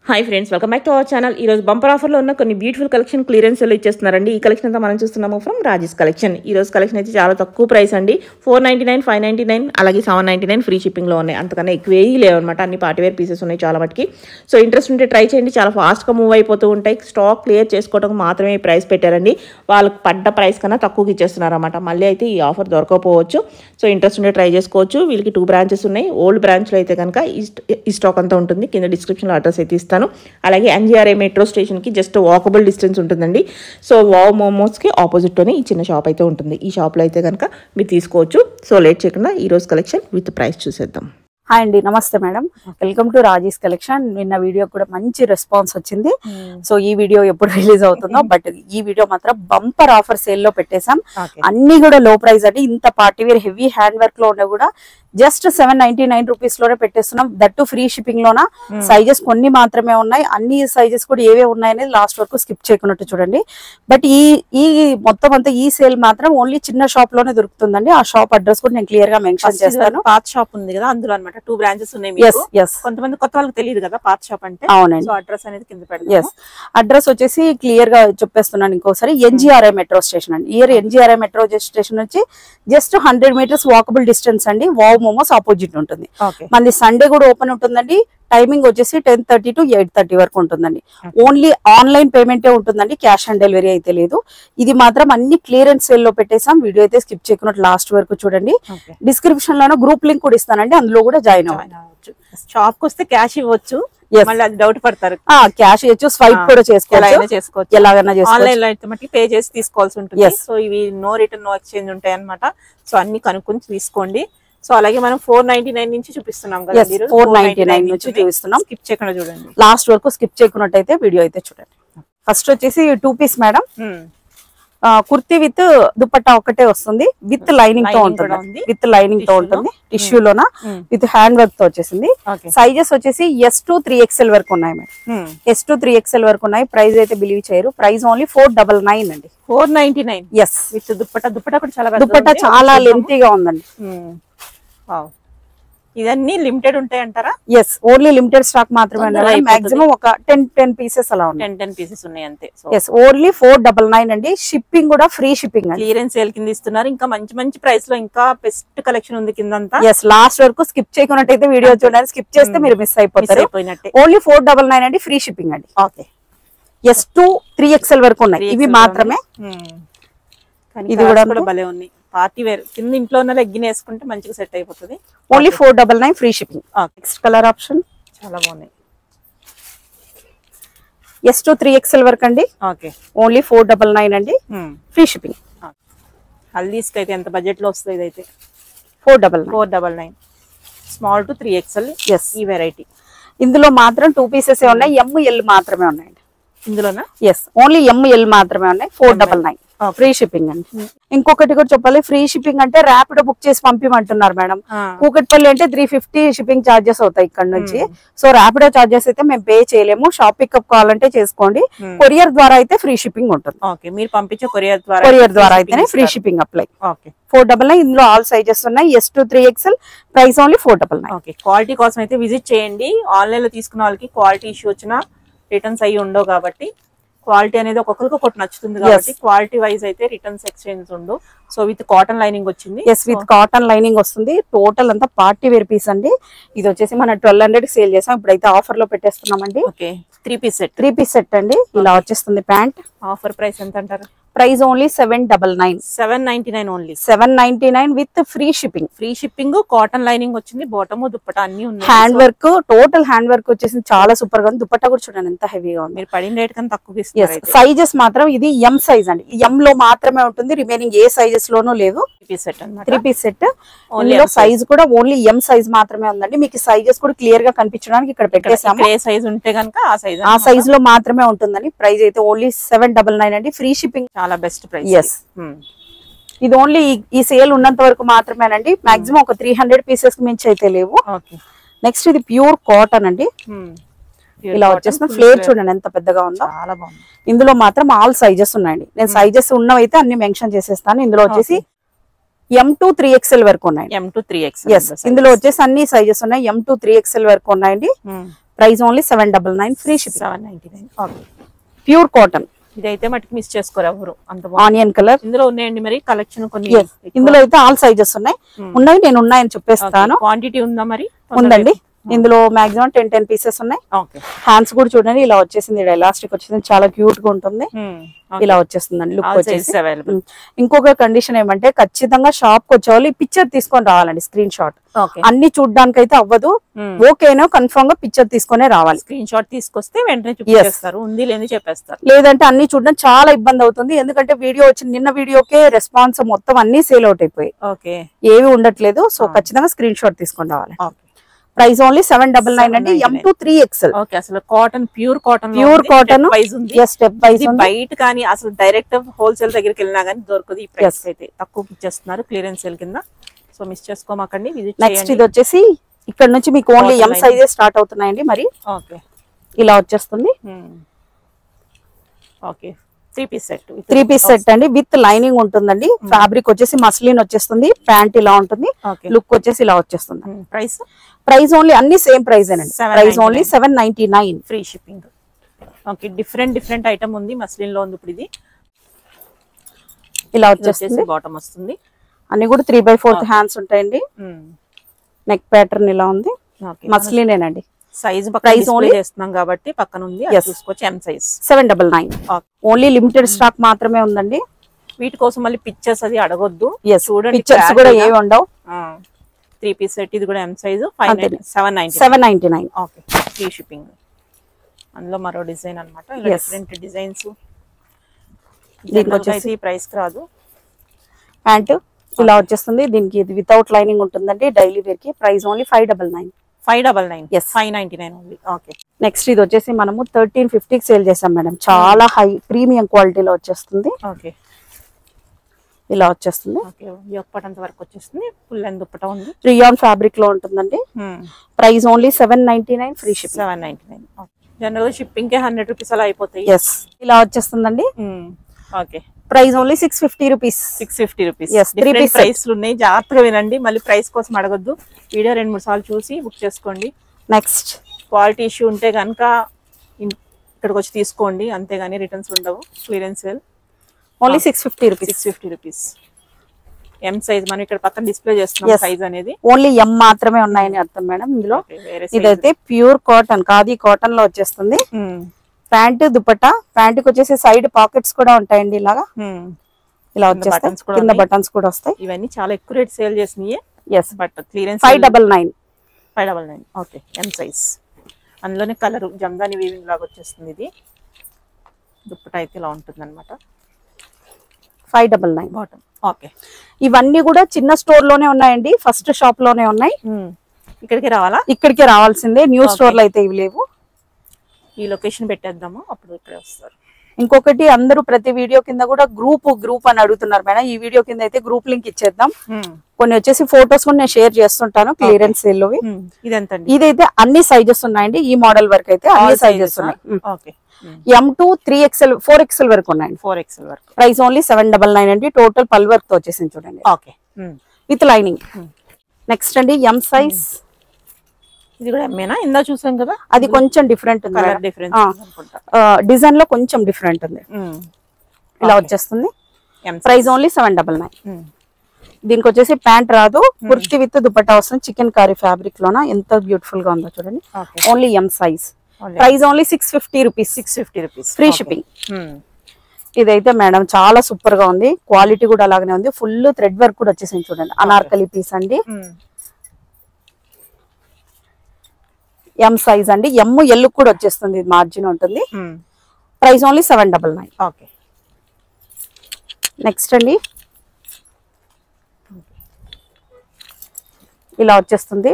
Hi friends, welcome back to our channel. ఈ రోజు bumper ఆఫర్లో ఉన్న కొన్ని బ్యూటిఫుల్ కలెక్షన్ క్లియరెన్స్ లో ఇచ్చేస్తున్నారండి. ఈ కలెక్షన్ అంతా మనం చూస్తున్నాము ఫ్రమ్ రాజేష్ కలెక్షన్. ఈ రోజు కలెక్షన్ అయితే చాలా తక్కువ ప్రైస్ అండి. 499, 599 అలాగే 799 ఫ్రీ షిప్పింగ్ లో ఉన్నాయి. అంతకన్నా ఎక్కువ ఏవి లేవన్నమాట. అన్ని పార్టీవేర్ పీసెస్ ఉన్నాయి చాలా మటుకి. సో ఇంట్రెస్ట్ ఉంటే ట్రై చేయండి. చాలా ఫాస్ట్గా మూవ్ అయిపోతూ ఉంటాయి. స్టాక్ క్లియర్ చేసుకోవడం మాత్రమే ఈ ప్రైస్ పెట్టారండి. వాళ్ళకి పడ్డ ప్రైస్ కన్నా తక్కువకి ఇచ్చేస్తున్నారు అన్నమాట. మళ్ళీ అయితే ఈ ఆఫర్ దొరకకపోవచ్చు. సో ఇంట్రెస్ట్ ఉంటే ట్రై చేసుకోవచ్చు. వీళ్ళకి 2 బ్రాంచెస్ ఉన్నాయి. ఓల్డ్ బ్రాంచ్లో అయితే కనుక ఈ స్టాక్ అంతా ఉంటుంది. కింద డిస్క్రిప్షన్లో అడ్రస్ అయితే ఇస్తాను. అలాగే NGRA మెట్రో స్టేషన్ కి జస్ట్ వాకబుల్ డిస్టెన్స్ ఉంటుందండి. సో వావ్ మోమోస్ కి ఆపోజిట్ లోనే ఈ చిన్న షాప్ అయితే ఉంటుంది. ఈ షాప్ లో అయితే కనుక మీరు తీసుకోవచ్చు. సో లేట్ చేయకుండా ఈ రోజు కలెక్షన్ విత్ ప్రైస్ చూసేద్దాం. హాయ్ అండి, నమస్తే madam. Welcome to Rajesh collection. నిన్న వీడియో కూడా మంచి రెస్పాన్స్ వచ్చింది. సో ఈ వీడియో ఎప్పుడు రిలీజ్ అవుతుందో, బట్ ఈ వీడియో మాత్రం బంపర్ ఆఫర్ సేల్ లో పెట్టేశాం. అన్ని కూడా లో ప్రైస్ అండి. ఇంత పార్టీవేర్ హెవీ హ్యాండ్ వర్క్ లో ఉన్న కూడా జస్ట్ 799 రూపీస్ లోనే పెట్టేస్తున్నాం. దట్టు ఫ్రీ షిప్పింగ్ లోన. సైజెస్ కొన్ని మాత్రమే ఉన్నాయి. అన్ని సైజెస్ కూడా ఏవే ఉన్నాయనేది లాస్ట్ వరకు స్కిప్ చేయకున్నట్టు చూడండి. బట్ ఈ మొత్తం అంతా ఈ సేల్ మాత్రం ఓన్లీ చిన్న షాప్ లోనే దొరుకుతుందండి. ఆ షాప్ అడ్రస్ కూడా నేను క్లియర్ గా మెన్షన్ చేస్తాను. పాత షాప్ ఉంది కదా, అందులో అన్నమాట 2 బ్రాంచెస్ ఉన్నాయి. కొంతమంది కొత్త వాళ్ళకి తెలియదు కదా పాత షాప్ అంటే. అవునండి. అడ్రస్ అనేది కింద పెడతాం. అడ్రస్ వచ్చేసి క్లియర్ గా చెప్పేస్తున్నాను ఇంకోసారి. NGRA మెట్రో స్టేషన్ అండి. NGRA మెట్రో స్టేషన్ వచ్చి జస్ట్ 100 మీటర్స్ వాకబుల్ డిస్టెన్స్ అండి. వావ్ మోమోస్ ఆపోజిట్ ఉంటుంది. మళ్ళీ సండే కూడా ఓపెన్ ఉంటుందండి. టైమింగ్ వచ్చేసి 10:30 to 8:30 వరకు ఉంటుందండి. ఓన్లీ ఆన్లైన్ పేమెంటే ఉంటుందండి. క్యాష్ ఆన్ డెలివరీ అయితే లేదు. ఇది మాత్రం అన్ని క్లియరెన్స్ సేల్ లో పెట్టేసాం. వీడియో అయితే స్కిప్ చేయకుండా లాస్ట్ వరకు చూడండి. డిస్క్రిప్షన్ లోనే గ్రూప్ లింక్ కూడా ఇస్తానండి, అందులో కూడా జాయిన్ అవ్వచ్చు. షాప్ కి వస్తే క్యాష్ ఇవ్వచ్చు. డౌట్ పడతారు. క్యాష్ ఇవ్వచ్చు, స్వైప్ కూడా చేసుకోవచ్చు. ఎలాగైనా ఆన్లైన్ లో అయితే మట్టి పే చేసి తీసుకోవాల్సి ఉంటుంది. సో ఇవి నో రిటర్న్ నో ఎక్స్చేంజ్ ఉంటాయి అన్నమాట. సో అన్ని కనుక్కొని తీసుకోండి. సో అలాగే మనం 499 నుంచి చూపిస్తున్నాం కదా, 499 నుంచి చూపిస్తున్నాం. స్కిప్ చేయకుండా చూడండి, లాస్ట్ వరకు స్కిప్ చేయకున్నట్టయితే వీడియో అయితే చూడండి. ఫస్ట్ వచ్చేసి 2 piece madam. Kurti with dupatta ఒకటే వస్తుంది. విత్ లైనింగ్ తో ఉంటుంది. విత్ లైనింగ్ తో ఉంటుంది. టిష్యూ లోన విత్ హ్యాండ్ వర్క్ తో వచ్చేసింది. సైజెస్ వచ్చేసి S to 3XL వరకు ఉన్నాయి మేడం. S to 3XL వరకు ఉన్నాయి. ప్రైస్ అయితే బిలీవ్ చేయరు. ప్రైస్ ఓన్లీ 499 అండి. 499. Yes, with dupatta. దుపట్టా కూడా చాలా దుపట్టా చాలా లెంతీగా ఉందండి. ఇదన్నీ లిమిటెడ్ ఉంటాయి అంటారా? ఎస్, ఓన్లీ లిమిటెడ్ స్టాక్ మాత్రమే. మాక్సిమం ఒక 10 పీసెస్ అలా ఉన్నాయి. 10 పీసెస్ ఉన్నాయి అంతే. ఎస్, ఓన్లీ 499 అండి. షిప్పింగ్ కూడా ఫ్రీ షిప్పింగ్ అండి. క్లియరెన్స్ సేల్ కింద ఇస్తున్నారు. ఇంకా మంచి మంచి ప్రైస్ లో ఇంకా బెస్ట్ కలెక్షన్ ఉంది కింద అంతా. ఎస్, లాస్ట్ వరకు స్కిప్ చేయకున్నట్టయితే వీడియో చూడండి. స్కిప్ చేస్తే మీరు మిస్ అయిపోతారు. ఓన్లీ 499 అండి. ఫ్రీ షిప్పింగ్ అండి. ఓకే. S to 3XL వరకు ఉన్నాయి. ఇవి మాత్రమే. ఇది కూడా భలే ఉంది. పార్టీ వేర్ కింద ఇంట్లో ఉన్న లెగ్గిన్ వేసుకుంటే మంచిగా సెట్ అయిపోతుంది. Only 499 free shipping. Next colour option చాలా బాగున్నాయి. S to 3XL వరకు అండి. ఓకే. ఓన్లీ 499 అండి. Free shipping. హల్దీస్కి అయితే ఎంత బడ్జెట్ లో వస్తుంది? ఇదైతే 499. Small to 3XL. ఎస్, ఈ వెరైటీ. ఇందులో మాత్రం 2 పీసెస్ ఉన్నాయి. ML మాత్రమే ఉన్నాయండి ఇందులోనా? ఎస్, ఓన్లీ ML మాత్రమే ఉన్నాయి. 499 ఫ్రీ షిప్పింగ్ అండి. ఇంకొకటి కూడా చెప్పాలి, ఫ్రీ షిప్పింగ్ అంటే ర్యాపిడో బుక్ చేసి పంపిమంటున్నారు మేడం. కూకట్పల్లి అంటే 350 షిప్పింగ్ ఛార్జెస్ అవుతాయి ఇక్కడ నుంచి. సో ర్యాపిడో ఛార్జెస్ అయితే మేము పే చేయలేము. షాప్ పికప్ కావాలంటే చేసుకోండి. కొరియర్ ద్వారా అయితే ఫ్రీ షిప్పింగ్ ఉంటుంది. మీరు పంపించే కొరియర్ ద్వారా అయితేనే ఫ్రీ షిప్పింగ్ అప్లై. 499. ఇందులో ఆల్ సైజెస్ ఉన్నాయి. S to 3XL. Price only 499. Quality కోసం అయితే విజిట్ చేయండి. ఆన్లైన్ లో తీసుకున్న వాళ్ళకి క్వాలిటీ ఇష్యూ వచ్చినా రిటర్న్స్ అయ్యి ఉండవు కాబట్టి, క్వాలిటీ అనేది ఒక్కొక్కరికి ఒకటి నచ్చుతుంది కాబట్టి క్వాలిటీ వైజ్ అయితే రిటర్న్స్ ఎక్స్చేంజ్ ఉండు. సో విత్ కాటన్ లైనింగ్ వచ్చింది. ఎస్, విత్ కాటన్ లైనింగ్ వస్తుంది. టోటల్ అంతా పార్టీ వేర్ పీస్ అండి. ఇది వచ్చేసి మనం 1200 సేల్ చేసాం. ఇప్పుడైతే ఆఫర్ లో పెట్టేస్తున్నామండి. ఓకే. 3 పీస్ సెట్ అండి. ఇలా వచ్చేస్తుంది ప్యాంట్. ఆఫర్ ప్రైస్ ఎంత అంటారు? Price only 799. 799 only. 799 with free shipping. Free shipping. Cotton lining వచ్చింది. బాటమ్ దుపట్టా అన్ని ఉన్నాయి. Hand work, total hand work వచ్చేసి చాలా సూపర్ గా ఉంది. దుపట్టా కూడా చూడండి ఎంత హెవీగా ఉంది. మీరు పడిన రేట్ కన్నా తక్కువ ఇస్తారు. సైజెస్ మాత్రం ఇది M సైజ్ అండి. M లో మాత్రమే ఉంటుంది. రిమైనింగ్ ఏ సైజెస్ లోనూ లేదు. 3 పీస్ సెట్. సైజ్ కూడా ఓన్లీ M సైజ్ మాత్రమే ఉందండి. మీకు సైజెస్ కూడా క్లియర్ గా కనిపించడానికి ఇక్కడ పెట్టేసాము. ఏ సైజ్ ఉంటే కనుక ఆ సైజ్ లో మాత్రమే ఉంటుందండి. ప్రైస్ అయితే ఓన్లీ 799 అండి. Free shipping. చాలా బెస్ట్ ప్రైస్. ఎస్, ఇది ఓన్లీ ఈ సేల్ ఉన్నంత వరకు మాత్రమేనండి. మాక్సిమం ఒక 300 పీసెస్ మించి అయితే లేవు. నెక్స్ట్ ఇది ప్యూర్ కాటన్ అండి. ఇలా వచ్చేసిన ఫ్లేర్ చూడండి ఎంత పెద్దగా ఉందో. చాలా బాగుంది. ఇందులో మాత్రం ఆల్ సైజెస్ ఉన్నాయండి. నేను సైజెస్ ఉన్నవైతే అన్ని మెన్షన్ చేసేస్తాను. ఇందులో వచ్చేసి M to 3XL వరకు ఉన్నాయి. M to 3XL. ఇందులో వచ్చేసి అన్ని సైజెస్ ఉన్నాయి. M to 3XL వరకు ఉన్నాయండి. Price only 799 free shipping. 799. Okay, pure cotton. ఇదైతే మటుకు మిస్ చేసుకోరు ఎవరు. అంత ఆనియన్ కలర్ ఇందులో ఉన్నాయండి మరి కలెక్షన్ కొన్ని. ఇందులో అయితే ఆల్ సైజెస్ ఉన్నాయి. నేను ఉన్నాయని చెప్పేస్తాను. క్వాంటిటీ ఉందా మరి? ఉందండి. ఇందులో మాక్సిమం 10 పీసెస్ ఉన్నాయి. హ్యాండ్స్ కూడా చూడండి ఇలా వచ్చేసింది, ఎలాస్టిక్ వచ్చేసింది, చాలా క్యూట్ గా ఉంటుంది. ఇలా వచ్చేస్తుందండి లుక్ వచ్చేసి. ఇంకొక కండిషన్ ఏమంటే ఖచ్చితంగా షాప్ కి వచ్చేవాళ్ళు ఈ పిక్చర్ తీసుకొని రావాలండి, స్క్రీన్ షాట్. అన్ని చూడడానికి అయితే అవ్వదు, ఓకేనో కన్ఫర్మ్ గా పిక్చర్ తీసుకునే రావాలి. స్క్రీన్ షాట్ తీసుకొస్తే వెంటనే చూపిస్తారు, ఉంది లేని చెప్పేస్తారు. లేదంటే అన్ని చూడడం చాలా ఇబ్బంది అవుతుంది. ఎందుకంటే వీడియో వచ్చింది, నిన్న వీడియోకే రెస్పాన్స్ మొత్తం అన్ని సేల్ అవుట్ అయిపోయి ఏవి ఉండట్లేదు. సో ఖచ్చితంగా స్క్రీన్ షాట్ తీసుకొని రావాలి. ప్రైస్ ఓన్లీ 799 అండి. M2 3XL. ఓకే, అసలు cotton pure cotton step wise ఉంది. బయట కానీ అసలు డైరెక్ట్ హోల్సేల్ దగ్గరికి వెళ్ళినా కానీ దొరకదు. ఈ ప్రైస్ అయితే తక్కువ ఇచ్చేస్తున్నారు క్లియరెన్స్ సేల్ కింద. సో మిస్ చేసుకోమాకండి, విజిట్ చేయండి. నెక్స్ట్ ఇది వచ్చేసి ఇక్కడ నుంచి మీకు ఓన్లీ M సైజెస్ స్టార్ట్ అవుతున్నాయండి. మరి ఓకే, ఇలా వచ్చేస్తుంది. ఓకే, 3 పీస్ సెట్ అండి, విత్ లైనింగ్ ఉంటుందండి. ఫ్యాబ్రిక్ వచ్చేసి మస్లిన్ వచ్చేస్తుంది, ప్యాంట్ ఇలా ఉంటుంది, లుక్ వచ్చేసి ఇలా వచ్చేస్తుంది. ప్రైస్ ఓన్లీ అన్ని సేమ్ ప్రైస్ అండి. Price only 799 free shipping. Okay, different item ఉంది మస్లిన్ లో ఉంది. ఇప్పుడు ఇది ఇలా వచ్చేస్తుంది, బాటమ్ వస్తుంది. అన్ని కూడా 3/4 హ్యాండ్స్ ఉంటాయండి. నెక్ ప్యాటర్న్ ఇలా ఉంది, మస్లినేనండి. సైజ్ ప్రైస్ ఓన్లీ చేస్తున్నాం కాబట్టి పక్కన ఉంది, చూసుకోవచ్చు. M size 799. Only limited stock మాత్రమే ఉందండి. వీటి కోసం మళ్ళీ పిక్చర్స్ అది అడగొద్దు, చూడండి. పిక్చర్స్ కూడా ఏమి ఉండవు. 3 పీస్ సెట్. ఇది కూడా M size 799. Okay, free shipping. అందులో మరో డిజైన్ అన్నమాట, డిఫరెంట్ డిజైన్స్. దీనికి ఈ ప్రైస్ కి రాదు. ప్యాంట్ ఇలా వచ్చేస్తుంది, దీనికి ఇది వితౌట్ లైనింగ్ ఉంటుందండి. డైలీ వేర్ కి price only 599. 599 only. Okay, next ఇది వచ్చేసి మనము 1350 కి సేల్ చేసాం మేడం. చాలా హై ప్రీమియం క్వాలిటీలో వచ్చేస్తుంది. ఓకే, ఇలా వచ్చేస్తుంది. ఓకే, యోగపటంత వరకు వచ్చేస్తుంది. ఫుల్ లెంత్ దుపట్టా ఉంది, రియాన్ ఫ్యాబ్రిక్ లో ఉంటుందండి. Price only 799 free shipping. 799. General shipping కి 100 రూపీస్ అలా అయిపోతాయి. ఇలా వచ్చేస్తుందండి. Okay, price only 650 rupees. 650 rupees. ప్రైస్లు ఉన్నాయి, జాగ్రత్తగా వినండి. మళ్ళీ ప్రైస్ కోసం అడగొద్దు. వీడియో 2-3 సార్లు చూసి బుక్ చేసుకోండి. నెక్స్ట్ క్వాలిటీ ఇష్యూ ఉంటే కనుక ఇక్కడికి వచ్చి తీసుకోండి, అంతేగాని రిటర్న్స్ ఉండవు. Clearance sale only 650 rupees. 650 rupees. M size మనం ఇక్కడ పక్కన డిస్ప్లే చేస్తున్నాం. సైజ్ అనేది ఓన్లీ M మాత్రమే ఉన్నాయని అర్థం మేడం. ఇందులో ఇదైతే ప్యూర్ కాటన్, ఖాదీ కాటన్ లో వచ్చేస్తుంది. ప్యాంట్ దుపట్టా, ప్యాంట్ కి వచ్చేసి సైడ్ పాకెట్స్ కూడా ఉంటాయండి. ఇలాగా ఇలా వచ్చేస్తాయి, కింద బటన్స్ కూడా వస్తాయి. ఇవన్నీ చాలా ఎక్కువ రేట్ సేల్ చేసినాయి. But clearance 599. Okay, M size. అందులోనే కలర్ జమ్దాని వీవింగ్ లాగా వచ్చేస్తుంది. ఇది దుపట్టా అయితే ఇలా ఉంటుంది అనమాట. 599 బాటమ్. ఓకే, ఇవన్నీ కూడా చిన్న స్టోర్ లోనే ఉన్నాయండి, ఫస్ట్ షాప్ లోనే ఉన్నాయి. ఇక్కడికి రావాలా? ఇక్కడికే రావాల్సిందే. న్యూ స్టోర్ లో అయితే ఇవి లేవు. ఈ లొకేషన్ పెట్టేద్దాము, అప్పుడు ఇక్కడే వస్తారు. ఇంకొకటి, అందరూ ప్రతి వీడియో కింద కూడా గ్రూప్ అని అడుగుతున్నారు మేడం. ఈ వీడియో కింద అయితే గ్రూప్ లింక్ ఇచ్చేద్దాం. కొన్ని వచ్చేసి ఫోటోస్ కూడా నేను షేర్ చేస్తుంటాను క్లియరెన్స్ సేల్ లో. ఇదైతే అన్ని సైజెస్ ఉన్నాయండి. ఈ మోడల్ వరకు అయితే అన్ని సైజెస్ ఉన్నాయి. M2 3XL 4XL వరకు ఉన్నాయండి. 4XL వరకు. ప్రైస్ ఓన్లీ 799 అండి. టోటల్ పల్ వర్క్ తో వచ్చేసింది చూడండి, విత్ లైనింగ్. నెక్స్ట్ అండి M సైజ్. ఇది కూడా ఎమ్మేనా? ఇందా చూసాం కదా, అది కొంచెం డిఫరెంట్ ఉంది. డిజైన్ లో కొంచెం డిఫరెంట్ ఉంది. ఇలా వచ్చేస్తుంది. Price only 799. దీనికి వచ్చేసి ప్యాంట్ రాదు, కుర్తి విత్ దుపట్టా వస్తుంది. చికెన్ కర్రీ ఫ్యాబ్రిక్ లోన ఎంత బ్యూటిఫుల్ గా ఉందో చూడండి. Only M size. Price only 650 rupees. 650 rupees free shipping. ఇదైతే మేడం చాలా సూపర్ గా ఉంది, క్వాలిటీ కూడా అలాగనే ఉంది. ఫుల్ థ్రెడ్ వర్క్ కూడా వచ్చేసింది చూడండి. అనార్కలి పీస్ అండి. M సైజ్ అండి. L కూడా వచ్చేస్తుంది, మార్జిన్ ఉంటుంది. Price only 799. ఓకే, నెక్స్ట్ అండి ఇలా వచ్చేస్తుంది.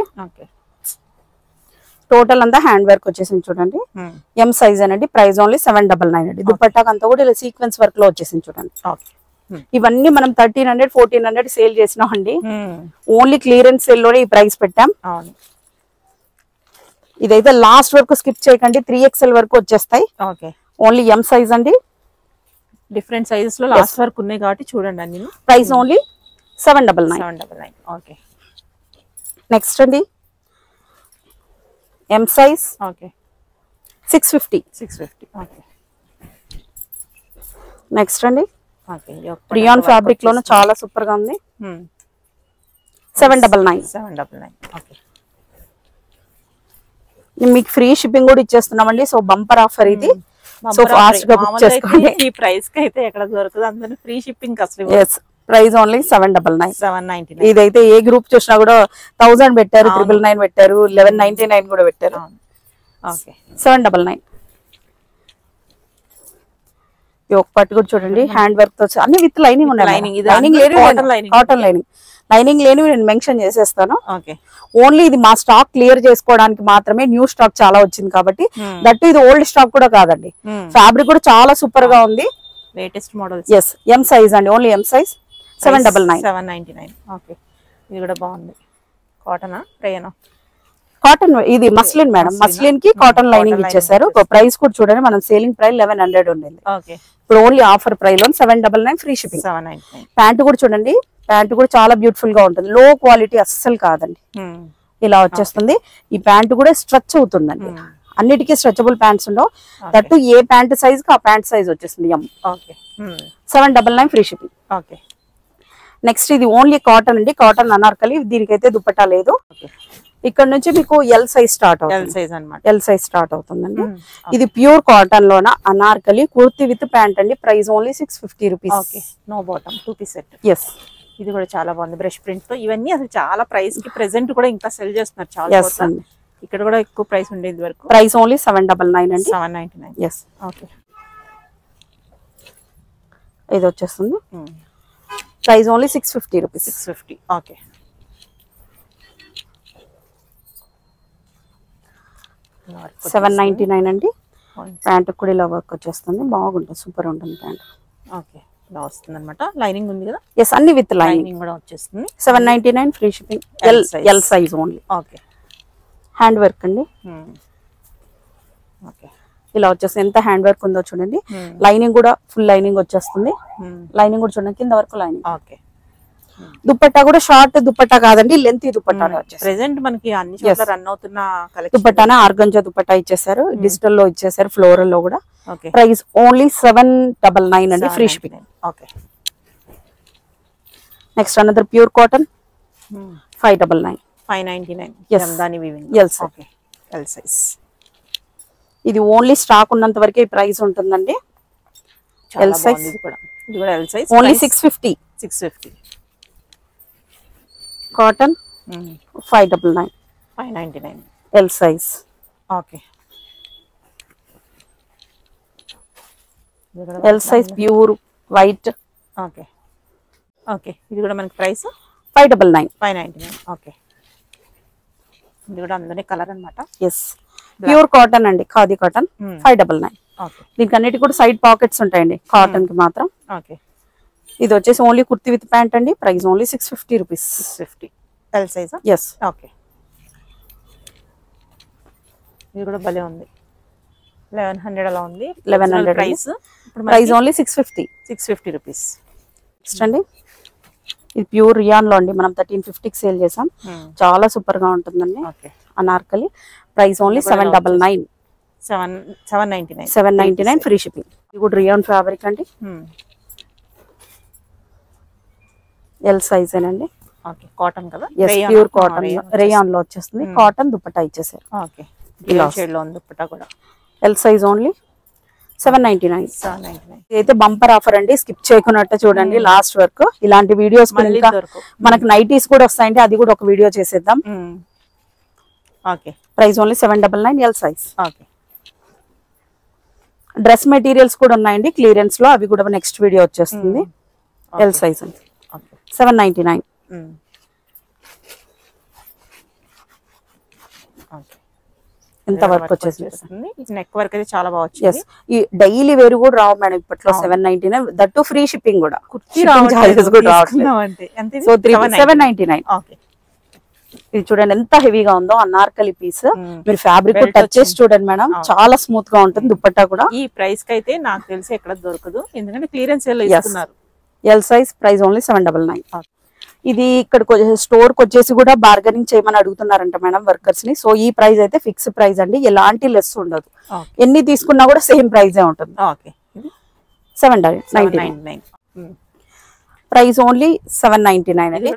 టోటల్ అంతా హ్యాండ్ వర్క్ వచ్చేసింది చూడండి. M సైజ్ అండి. ప్రైస్ ఓన్లీ 799 అండి. దుపట్టాకి అంతా కూడా ఇలా సీక్వెన్స్ వర్క్ లో వచ్చేసింది చూడండి. ఇవన్నీ మనం 1300 1400 సేల్ చేసినాం అండి. ఓన్లీ క్లియరెన్స్ సేల్ లోనే ఈ ప్రైస్ పెట్టాం. ఇదైతే లాస్ట్ వరకు స్కిప్ చేయకండి, 3XL వరకు వచ్చేస్తాయి. ఓన్లీ M సైజ్ అండి. డిఫరెంట్ సైజెస్ లో లాస్ట్ వరకు ఉన్నాయి కాబట్టి చూడండి అన్ని. Price only 799. ఓకే, నెక్స్ట్ అండి M size. Okay, 650. 650. Okay. Next అండి ఓకే. రియాన్ ఫ్యాబ్రిక్ లోనే చాలా సూపర్ గా ఉంది. 799. 799. ఓకే. మీకు ఫ్రీ షిప్పింగ్ కూడా ఇచ్చేస్తున్నామండి. సో బంపర్ ఆఫర్ ఇది. సో ఫాస్ట్ గా బుక్ చేసుకోండి. ఈ ప్రైస్ కి అయితే ఎక్కడ దొరకదు, అందరూ ఫ్రీ షిప్పింగ్ అసలు. yes price only 799. 799. ఇదైతే ఏ గ్రూప్ చూసినా కూడా 1000 పెట్టారు, 999 పెట్టారు, 1199 కూడా పెట్టారు. ఓకే. 799. ఒక పట్టు కూడా చూడండి, హ్యాండ్ వర్క్ తో అన్ని విత్ లైనింగ్ ఉన్నాయి. లైనింగ్ లేని కాటన్ లైనింగ్, లైనింగ్ లేని నేను మెన్షన్ చేసేస్తాను. ఓన్లీ ఇది మా స్టాక్ క్లియర్ చేసుకోవడానికి మాత్రమే, న్యూ స్టాక్ చాలా వచ్చింది కాబట్టి. దట్ ఇది ఓల్డ్ స్టాక్ కూడా కాదండి. ఫ్యాబ్రిక్ కూడా చాలా సూపర్ గా ఉంది, latest model. S M size అండి, ఓన్లీ ఎం సైజ్. 799. 799. ఓకే. ఇది కూడా బాగుంది. కాటనా రేయనా? కాటన్. ఇది మస్లిన్ మేడం, మస్లిన్ కి కాటన్ లైనింగ్ ఇచ్చేసారు. ప్రైస్ కూడా చూడండి, మనం సేలింగ్ ప్రైస్ 1100 ఉండేది, ఇప్పుడు ఓన్లీ ఆఫర్ ప్రైస్ లో 799 ఫ్రీ షిప్పింగ్. ప్యాంట్ కూడా చూడండి, ప్యాంట్ కూడా చాలా బ్యూటిఫుల్ గా ఉంటుంది, లో క్వాలిటీ అస్సలు కాదండి. ఇలా వచ్చేస్తుంది. ఈ ప్యాంట్ కూడా స్ట్రెచ్ అవుతుందండి, అన్నిటికీ స్ట్రెచబుల్ ప్యాంట్స్ ఉండవు. దట్టు ఏ ప్యాంట్ సైజ్ కి ఆ ప్యాంట్ సైజ్ వచ్చేస్తుంది. 799 ఫ్రీ షిప్పింగ్. ఓకే. నెక్స్ట్ ఇది ఓన్లీ కాటన్ అండి, కాటన్ అనార్కలి. దీనికైతే దుపట్టా లేదు. ఇక్కడ నుంచి మీకు ఎల్ సైజ్ స్టార్ట్ అవుతుంది, ఎల్ సైజ్ స్టార్ట్ అవుతుందండి. ఇది pure cotton lawn anarkali kurti with pant అండి. Price only 650 rupees. No bottom, 2 piece set. Yes. ఇది కూడా చాలా బాగుంది, బ్రష్ ప్రింట్ తో. ఇవన్నీ అసలు చాలా ప్రైస్ కి ప్రెసెంట్ కూడా ఇంకా సెల్ చేస్తున్నారు చాలా. ఇక్కడ కూడా ఎక్కువ ప్రైస్ ఉండేది వరకు. ప్రైస్ ఓన్లీ 799 అండి. 799. ఎస్. ఓకే. ఇది వచ్చేస్తుంది. Price only 650 rupees. 650. ఓకే. 799 అండి. ప్యాంట్ కూడా ఇలా వర్క్ వచ్చేస్తుంది, బాగుంటుంది, సూపర్ ఉంటుంది ప్యాంట్. ఓకే. ఇలా వస్తుంది అనమాట. లైనింగ్ ఉంది కదా? ఎస్, అన్ని విత్ లైనింగ్ కూడా వచ్చేస్తుంది. 799 free shipping. L size only. Okay. Hand work అండి. ఓకే. ఇలా వచ్చేస్తుంది. ఎంత హ్యాండ్ వర్క్ ఉందో చూడండి. లైనింగ్ కూడా ఫుల్ లైనింగ్ వచ్చేస్తుంది. లైనింగ్ కూడా చూడండి, కింద వరకు లైనింగ్. ఓకే. దుపట్టా కూడా షార్ట్ దుపట్టా కాదండి, లెంత్ దుపట్టా. ప్రెసెంట్ మనకి అన్ని చోట్ల రన్ అవుతున్న కలెక్షన్. దుపట్టానే ఆర్గంజా దుపట్టా ఇచ్చేసారు, డిజిటల్ లో ఇచ్చేసారు, ఫ్లోరల్ లో కూడా. ప్రైస్ ఓన్లీ 799 అండి, free shipping. Okay. Next another pure cotton, 599. 599. Jamdani weaving. L size. Okay. L size. ఇది ఓన్లీ స్టాక్ ఉన్నంత వరకే ప్రైస్ ఉంటుందండి. L size. ఇది కూడా L size. Only 650. 650. Cotton 599. 599. L size. Okay. L size pure white. Okay. Okay. ఇది కూడా మనకి price 599. 599. Okay. ఇది కూడా అందులోనే కలర్ అన్నమాట. ఎస్, ప్యూర్ కాటన్ అండి, ఖాదీ కాటన్. 599. ఓకే. దీనికి అన్నిటి కూడా సైడ్ పాకెట్స్ ఉంటాయండి, కాటన్ కి మాత్రం. ఓకే. ఇది వచ్చేసి ఓన్లీ కుర్తి విత్ ప్యాంట్ అండి. Price only 650 rupees. 650. L size. Yes. Okay. ఇది కూడా భలే ఉంది, 1100 అలా ఉంది. 1100 price. Price only 650. 650 rupees. Next అండి ఇది ప్యూర్ రియాన్ లో అండి, మనం 1350కి సేల్ చేసాం. చాలా సూపర్ గా ఉంటుందండి. Anarkali. Price only 799. 799 free shipping. ఇది కూడా రియాన్ ఫ్యాబ్రిక్ అండి, ఎల్ సైజ్ ఏనండి. ఓకే. కాటన్ కదా? ఎస్, ప్యూర్ కాటన్ రేయాన్ లో వచ్చేస్తుంది. కాటన్ దుపట్టా ఇచ్చేసారు. ఓకే. ఇలా షేడ్ లో ఉంది దుపట్టా కూడా. L size only 799. 799. ఇదైతే బంపర్ ఆఫర్ అండి, స్కిప్ చేయకున్నట్టు చూడండి లాస్ట్ వరకు. ఇలాంటి వీడియోస్ మనకు నైటీస్ కూడా వస్తాయండి, అది కూడా ఒక వీడియో చేసేద్దాం. Okay. Price only 799. L size. Okay. Dress materials కూడా ఉన్నాయండి క్లియరెన్స్ లో, అవి కూడా నెక్స్ట్ వీడియో వచ్చేస్తుంది. ఎల్ సైజ్ అండి. 799. ఎంత వర్క్ వచ్చేసింది. నెక్ వర్క్ అయితే చాలా బాగా వచ్చింది. ఈ డైలీ వేరు కూడా రావు మేడం ఇప్పట్లో. 799. దట్టు ఫ్రీ షిప్పింగ్ కూడా. సో 799. ఇది చూడండి ఎంత హెవీగా ఉందో, అనార్కలి పీస్. మీరు ఫ్యాబ్రిక్ టచ్ చేసి చూడండి మేడం, చాలా స్మూత్ గా ఉంటుంది. దుపట్టా కూడా ఈ ప్రైస్ కి అయితే నాకు తెలిసి ఎక్కడ దొరకదు, ఎందుకంటే క్లియరెన్స్ ఇస్తున్నారు. L size. Price only 799. ఇది ఇక్కడ స్టోర్ కి వచ్చేసి కూడా బార్గెనింగ్ చేయమని అడుగుతున్నారంట మేడం వర్కర్స్ ని. సో ఈ ప్రైస్ అయితే ఫిక్స్ ప్రైస్ అండి, ఎలాంటి లెస్ ఉండదు. ఎన్ని తీసుకున్నా కూడా సేమ్ ప్రైజే ఉంటుంది. 799 ప్రైస్ ఓన్లీ 799 అండి.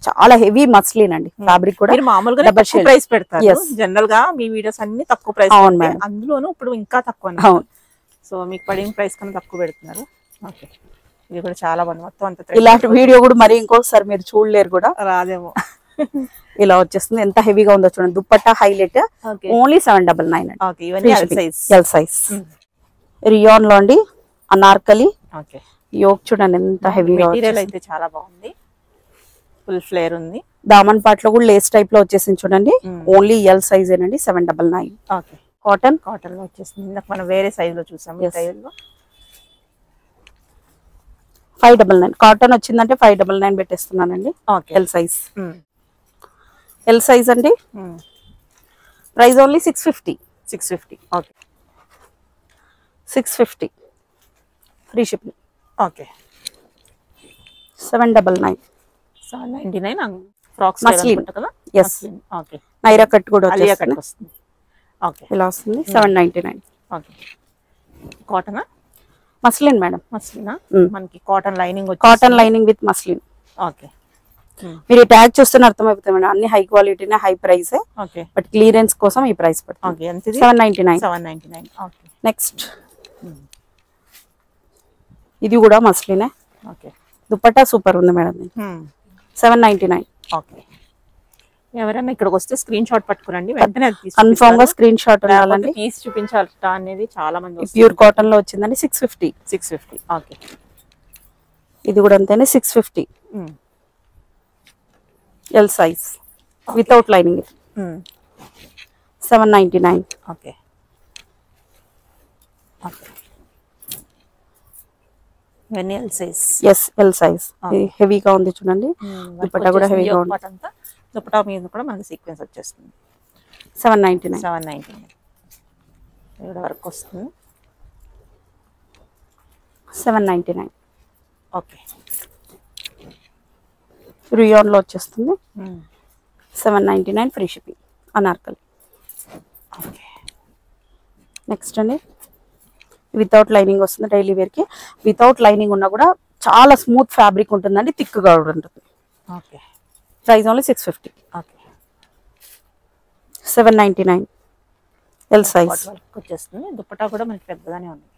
చాలా హెవీ మస్లిన్ అండి, ఫ్యాబ్రిక్ కూడా మామూలుగా తక్కువ ప్రైస్ పెడతారు. జనరల్ గా మీ వీడియోస్ అన్ని తక్కువ ప్రైస్. అవును మేడం, అందులోనూ ఇప్పుడు ఇంకా తక్కువ. అవును, సో మీకు పడిన ప్రైస్ కన్నా తక్కువ పెడుతున్నారు. ఓకే, ఇది కూడా చాలా బాగుంది. మొత్తం అంత ఇలాంటి వీడియో కూడా మరి ఇంకోసారి మీరు చూడలేరు కూడా, రాదేమో. ఇలా వచ్చేస్తుంది. ఎంత హెవీగా ఉందో చూడండి. దుప్పట్టా హైలైట్ ఓన్లీ 799 అండి. ఎల్ సైజ్ రియాన్ లో అండి, అనార్కలి. ఓకే, యోక్ చూడండి ఎంత హెవీగా. మెటీరియల్ అయితే చాలా బాగుంది, ఫుల్ ఫ్లేర్ ఉంది. దామన్ పార్ట్ లో కూడా లేస్ టైప్ లో వచ్చేసింది చూడండి. ఓన్లీ ఎల్ సైజ్ ఏనండి, 799. ఓకే, కాటన్ లో వచ్చేసింది. ఇందాక మనం వేరే సైజ్ లో చూసాం. ఈ సైజ్ లో 599. కాటన్ వచ్చిందంటే 599 పెట్టేస్తున్నానండి. L size. ఎల్ సైజ్ అండి, price only 650. Okay, 650 free shipping. Okay, 799. Frocks muslin కదా. yes. ఓకే, నైరా కట్ కూడా వస్తుంది. ఓకే, ఇలా వస్తుంది. 799. Okay, cotton muslin madam. Muslin మనకి cotton lining, cotton lining with muslin. Okay, మీరు ఈ ట్యాగ్ చూస్తున్న అర్థమైపోతుంది మేడం, అన్ని హై క్వాలిటీనే, high price. Okay, but clearance కోసం ఈ ప్రైస్ పడుతుంది. ఓకే, ఎంత ఇది? 799. ఓకే, నెక్స్ట్ ఇది కూడా మస్లినే. ఓకే, దుపట్టా సూపర్ ఉంది మేడం. 799. ఓకే, ఎవరైనా ఇక్కడికి వస్తే స్క్రీన్ షాట్ పట్టుకురండి, వెంటనే కన్ఫర్మ్ గా స్క్రీన్ షాట్ ఉండాలండి. తీసి చూపించాలి అనేది చాలా మంది. ప్యూర్ కాటన్ లో వచ్చిందండి. 650. ఓకే, ఇది కూడా అంతేనే 650. L size without lining 799. Okay, okay, ఇవన్నీ L size. Yes, L size. హెవీగా ఉంది చూడండి. దుపట్టా కూడా హెవీగా ఉంది. దుపట్టా మీద కూడా మనకి సీక్వెన్స్ వచ్చేస్తుంది. 799. ఇక్కడ వరకు వస్తుంది. 799. ఓకే, రియాన్ లో వచ్చేస్తుంది. 799 free shipping. Anarkali. Okay, next అండి, వితౌట్ లైనింగ్ వస్తుంది. డైలీ వేర్ కి వితౌట్ లైనింగ్ ఉన్నా కూడా చాలా స్మూత్ ఫ్యాబ్రిక్ ఉంటుందండి, థిక్ గా ఉంటుంది. Okay, price only 650. Okay, 799. L size వచ్చేస్తుంది. దుపట్టా కూడా మనకి పెద్దగానే ఉంది.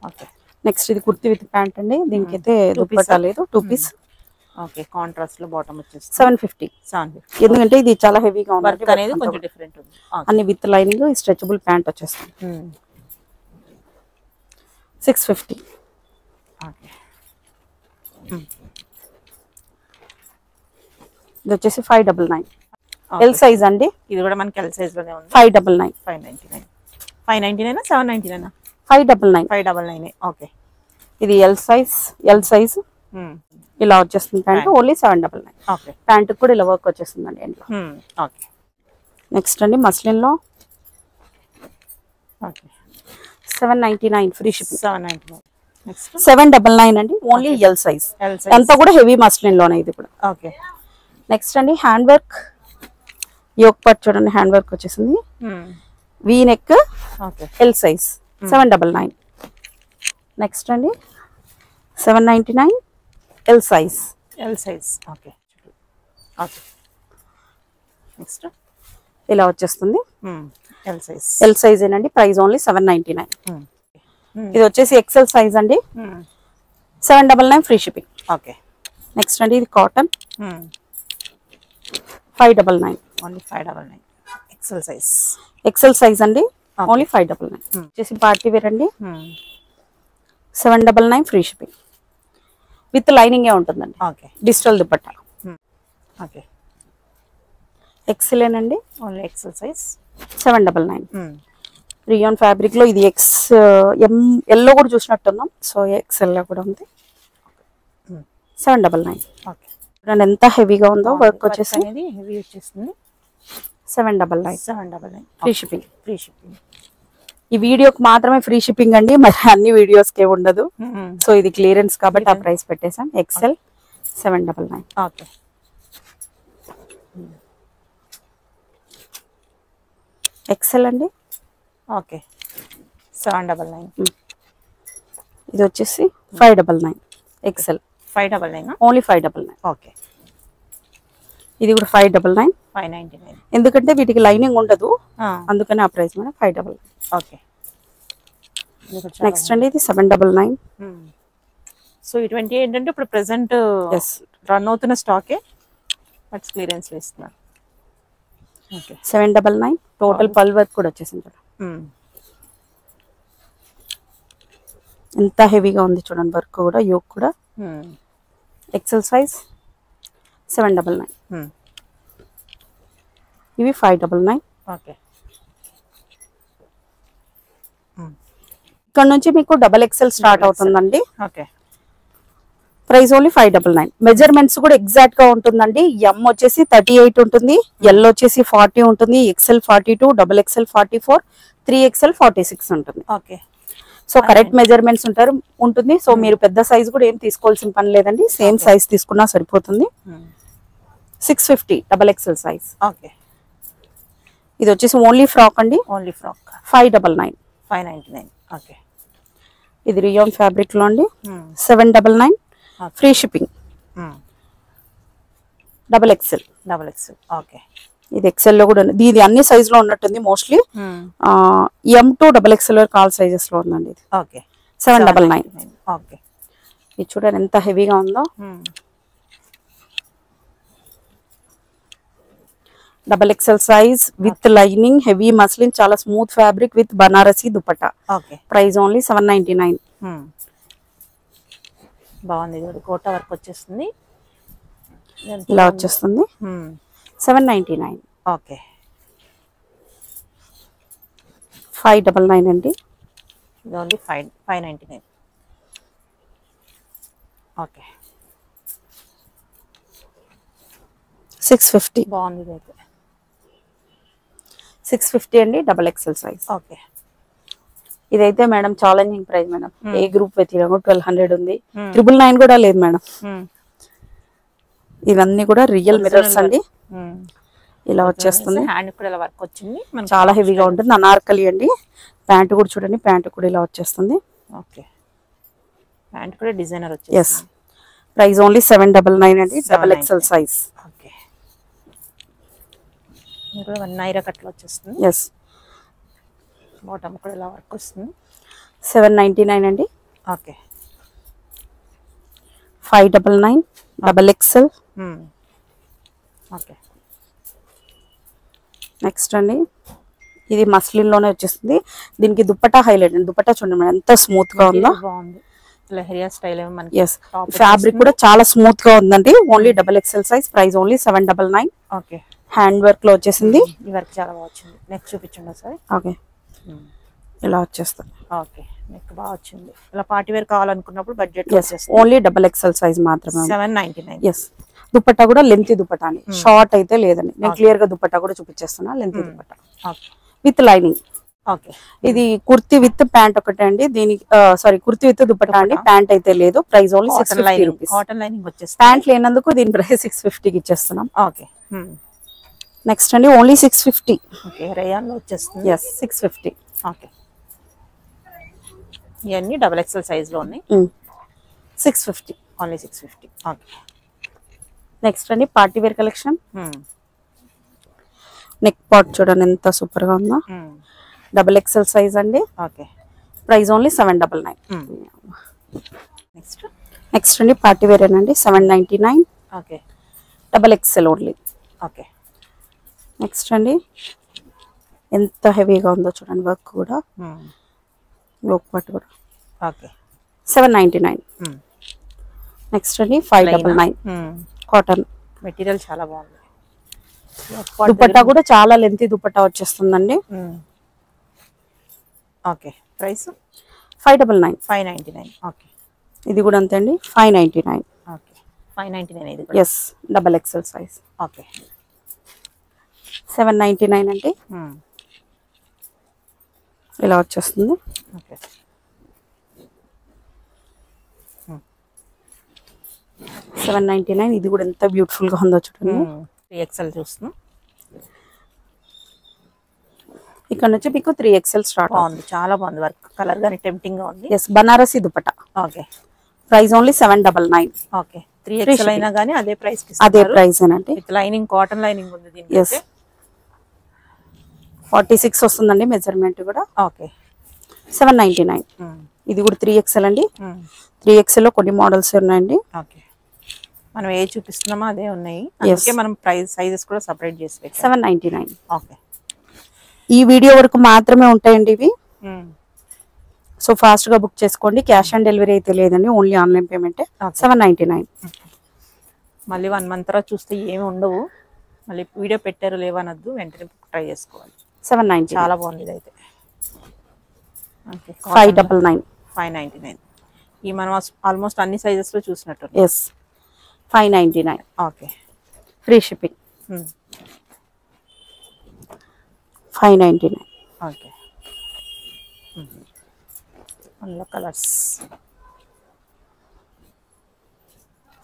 ఓకే, నెక్స్ట్ ఇది కుర్తి విత్ ప్యాంట్ అండి. దీనికైతే దుపట్టా లేదు, 2 పీస్. ఓకే, కాంట్రాస్ట్ లో బాటమ్ వచ్చేస్తుంది. 750. ఎందుకంటే ఇది చాలా హెవీగా ఉంది, అనేది కొంచెం డిఫరెంట్ ఉంది. అన్ని విత్ లైనింగ్, స్ట్రెచబుల్ ప్యాంట్ వచ్చేస్తుంది. 650. ఓకే, ఇది వచ్చేసి 599. ఎల్ సైజ్ అండి. ఇది కూడా మనకి ఎల్ సైజ్ లోనే ఉంది. 599. 599 799. 599. ఓకే, ఇది ఎల్ సైజ్. ఇలా వచ్చేస్తుంది ప్యాంట్. ఓన్లీ 799. ఓకే, ప్యాంట్ కూడా ఇలా వర్క్ వచ్చేస్తుందండి ఎండ్లో. ఓకే, నెక్స్ట్ అండి మస్లిన్ లో. Okay, 799 free shipping. 799. నెక్స్ట్ 799 అండి. Only L size. అంతా కూడా హెవీ మస్లిన్ లోనే ఇది కూడా. ఓకే, నెక్స్ట్ అండి హ్యాండ్ వర్క్. యోక్ పార్ట్ చూడండి, హ్యాండ్ వర్క్ వచ్చేసింది. V neck. Okay, L size. 799. Next అండి 799. L size. Okay, okay, next ఇలా వచ్చేస్తుంది. ఎల్ సైజ్ ఏనండి. Price only 799. ఇది వచ్చేసి ఎక్సెల్ సైజ్ అండి. 799 ఫ్రీ షిప్పింగ్. ఓకే, నెక్స్ట్ అండి ఇది కాటన్. 599. ఓన్లీ 599. ఎక్సెల్ సైజ్ అండి. ఓన్లీ 599. వచ్చేసి పార్టీ వేర్ అండి. 799 ఫ్రీ షిప్పింగ్. విత్ లైనింగ్ ఏ ఉంటుందండి. Okay, digital dupatta. Okay, XL ఏనండి. Only XL size. 799. Rayon fabric లో ఇది ఎల్లో కూడా చూసినట్టున్నాం. సో ఎక్సెల్ లో కూడా ఉంది. 799. ఓకే, ఎంత హెవీగా ఉందో వర్క్ వచ్చేసి. హెవీ వచ్చేస్తుంది. 799. Free shipping. ఈ వీడియోకి మాత్రమే ఫ్రీ షిప్పింగ్ అండి, మరి అన్ని వీడియోస్ కే ఉండదు. సో ఇది క్లియరెన్స్ కాబట్టి ఆ ప్రైస్ పెట్టేసాం. ఎక్సెల్ 799. ఓకే. ఎక్సెల్ అండి. ఓకే 799. ఇది వచ్చేసి 599 ఎక్సెల్. 599. ఓన్లీ 599. ఓకే. ఇది కూడా 599. 599. ఎందుకంటే వీటికి లైనింగ్ ఉండదు, అందుకని ఆ ప్రైస్ మేడం 599. ఓకే. నెక్స్ట్ అండి ఇది 799. సో ఇటువంటి ఏంటంటే ఇప్పుడు ప్రెసెంట్ రన్ అవుతున్న స్టాకే బట్ క్లియరెన్స్ ఇస్తున్నారు. ఓకే 799. టోటల్ పల్ వర్క్ కూడా వచ్చేసింది. ఎంత హెవీగా ఉంది చూడండి, వర్క్ కూడా, యోక్ కూడా. XL size 799. ఇవి 599. ఓకే. ఇక్కడ నుంచి మీకు డబల్ ఎక్సెల్ స్టార్ట్ అవుతుందండి. ఓకే. Price only 599. మెజర్మెంట్స్ కూడా ఎగ్జాక్ట్ గా ఉంటుందండి. ఎం వచ్చేసి 38 ఉంటుంది, ఎల్ వచ్చేసి 40 ఉంటుంది, ఎక్సెల్ 42, డబల్ ఎక్సెల్ 44, 3XL 46 ఉంటుంది. ఓకే. సో కరెక్ట్ మెజర్మెంట్స్ ఉంటుంది. సో మీరు పెద్ద సైజ్ కూడా ఏం తీసుకోవాల్సిన పని లేదండి, సేమ్ సైజ్ తీసుకున్నా సరిపోతుంది. 650 డబల్ ఎక్సెల్ సైజ్. ఓకే. ఇది వచ్చేసి ఓన్లీ ఫ్రాక్ అండి. Only frock 599. 599. ఓకే. ఇది రియాన్ ఫ్యాబ్రిక్ లో అండి. 799 free shipping. Double XL. Double XL. Okay. ఇది ఎక్సెల్ లో కూడా ఉంది. ఇది అన్ని సైజ్ లో ఉన్నట్టుంది mostly. M to double XL వరకు ఆల్ సైజెస్ లో ఉందండి ఇది. ఓకే. 799. ఓకే. ఇది చూడండి ఎంత హెవీగా ఉందో. Double XL size with lining, heavy muslin, చాలా smooth fabric with Banarasi dupatta. Okay. Price only 799. బాగుంది. కోటా వర్క్ వచ్చేస్తుంది, ఇలా వచ్చేస్తుంది. 799. ఓకే. 599 అండి. ఇది ఓన్లీ 599. ఓకే. 650. బాగుంది ఇది. 650 అండి, డబల్ ఎక్సెల్ సైజ్. ఓకే. ఇదైతే మేడం ఛాలెంజింగ్ ప్రైస్ మేడం. ఏ గ్రూప్ పెట్టినా 1200 ఉంది, 999 కూడా లేదు మేడం. ఇవన్నీ కూడా రియల్ మిర్రర్స్ అండి. ఇలా వచ్చేస్తుంది. హ్యాండ్ కూడా ఇలా వర్క్ వచ్చింది, చాలా హెవీగా ఉంటుంది. అనార్కలి అండి. ప్యాంట్ కూడా చూడండి, ప్యాంట్ కూడా ఇలా వచ్చేస్తుంది. ఓకే. ప్యాంట్ కూడా డిజైనర్ ఎస్. వచ్చేస్తుంది. ప్రైస్ ఓన్లీ 799 అండి, డబల్ ఎక్సెల్ సైజ్. ఓకే. ఇది కూడా 1 నైరా కట్లో వచ్చేస్తుంది. ఎస్. బాటమ్ కూడా ఇలా వర్క్ వస్తుంది. 799 అండి. Okay. 599 double XL. Okay. Next అండి ఇది మస్లిన్ లోనే వచ్చేస్తుంది. దీనికి దుపట్టా హైలైట్ అండి. దుపట్టా చూడండి ఎంత స్మూత్ గా ఉందో. బాగుంది. ఇలా హెయిర్ స్టైల్ ఏమో మనకి. ఎస్. ఫ్యాబ్రిక్ కూడా చాలా స్మూత్ గా ఉందండి. Only double XL size. Price only 799. Okay. Hand work లో వచ్చేసింది. ఈ వర్క్ చాలా బాగా వచ్చింది. నెక్ చూపించండి ఒకసారి. ఓకే. ఇలా వచ్చేస్తుంది. ఓకే. నెక్ బాగా వచ్చింది. ఇలా పార్టీ వేర్ కావాలనుకున్నప్పుడు బడ్జెట్ వచ్చేస్తుంది. ఓన్లీ డబల్ ఎక్సెల్ సైజ్ మాత్రమే. 799. ఎస్. దుపట్టా కూడా లెంత్ దుపట్టా అండి, షార్ట్ అయితే లేదండి. నేను క్లియర్ గా దుపట్టా కూడా చూపించేస్తున్నా. Length dupatta with lining. Okay. ఇది కుర్తి విత్ ప్యాంట్ ఒకటే అండి. దీనికి సారీ, కుర్తి విత్ దుపట్టా అండి, ప్యాంట్ అయితే లేదు. Price only 650 rupees. Cotton lining వచ్చేస్తుంది. ప్యాంట్ లేనందుకు దీని ప్రైస్ 650 కి ఇచ్చేస్తున్నాం. ఓకే. నెక్స్ట్ అండి ఓన్లీ 650. ఓకే. రేయాన్ లో వచ్చేస్తుంది. ఎస్. 650. ఓకే. ఇవన్నీ డబల్ ఎక్సెల్ సైజ్ లో ఉన్నాయి. 650. ఓన్లీ 650. ఓకే. నెక్స్ట్ అండి పార్టీ వేర్ కలెక్షన్. నెక్ పాట్ చూడండి ఎంత సూపర్ గా ఉందో. డబల్ ఎక్సెల్ సైజ్ అండి. Okay. Price only 799. Next. Next అండి పార్టీ వేర్ అండి 799. Okay. Double XL only. Okay. Next అండి ఎంత హెవీగా ఉందో చూడండి, వర్క్ కూడా, యోక్ పార్ట్ కూడా. ఓకే. 799. నెక్స్ట్ అండి 599 కాటన్. మెటీరియల్ చాలా బాగుంది. దుపట్టా కూడా చాలా లెంతీ దుపట్టా వచ్చేస్తుందండి. ఓకే. ప్రైస్ 599. 599. ఓకే. ఇది కూడా అంతే అండి, 599. ఓకే. 599 ఇది. Yes. Double XL size. Okay. 799 అండి. ఇలా వచ్చేస్తుంది. ఓకే. 799. ఇది కూడా ఎంత బ్యూటిఫుల్ గా ఉందో చూడండి. 3XL చూస్తున్నాం. ఇక్కడ నుంచి మీకు 3XL స్టార్ట్ బాగుంది, చాలా బాగుంది. వర్క్ కలర్ గానీ టెంప్టింగ్ గా ఉంది. Yes, Banarasi dupatta. Okay, price only 799. Okay. 3XL అయినా గానీ అదే ప్రైస్ కి అదే ప్రైస్ అండి. విత్ లైనింగ్, కాటన్ లైనింగ్ ఉంది దీనికి. ఎస్, 46 వస్తుందండి మెజర్మెంట్ కూడా. ఓకే, 799. ఇది కూడా 3XL అండి. 3XL లో కొన్ని మోడల్స్ ఉన్నాయండి. ఓకే, మనం ఏ చూపిస్తున్నామో అదే ఉన్నాయి, అందుకే మనం ప్రైస్ సైజెస్ కూడా సెపరేట్ చేసి పెట్టాం. 799. ఓకే, ఈ వీడియో వరకు మాత్రమే ఉంటాయండి ఇవి. సో ఫాస్ట్ గా బుక్ చేసుకోండి. క్యాష్ ఆన్ డెలివరీ అయితే లేదండి, ఓన్లీ ఆన్లైన్ పేమెంట్. 799. మళ్ళీ 1 మంత్ తర్వాత చూస్తే ఏమి ఉండవు, మళ్ళీ వీడియో పెట్టారు లేవనొద్దు, వెంటనే ట్రై చేసుకోవాలి. 790. చాలా బాగుంది ఇది అయితే. ఓకే, 599. 599. ఈ మనం ఆల్మోస్ట్ అన్ని సైజెస్ లో చూసినట్టు. Yes, 599. Okay, free shipping. 599. Okay. అందులో కలర్స్.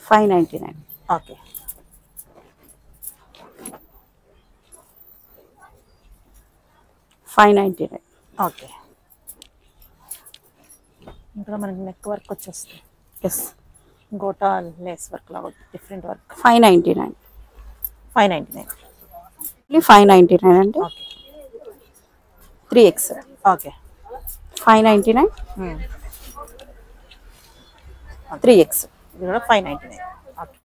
599. ఓకే, 599. ఓకే. ఇక్కడ మనకి నెక్ వర్క్ వచ్చేస్తుంది. ఎస్, గోటా లేస్ వర్క్ లాగా డిఫరెంట్ వర్క్. 599. 599. 599 అండి. Okay, 3XL. ఓకే. 599. 3XL. ఇది కూడా 599. ఓకే.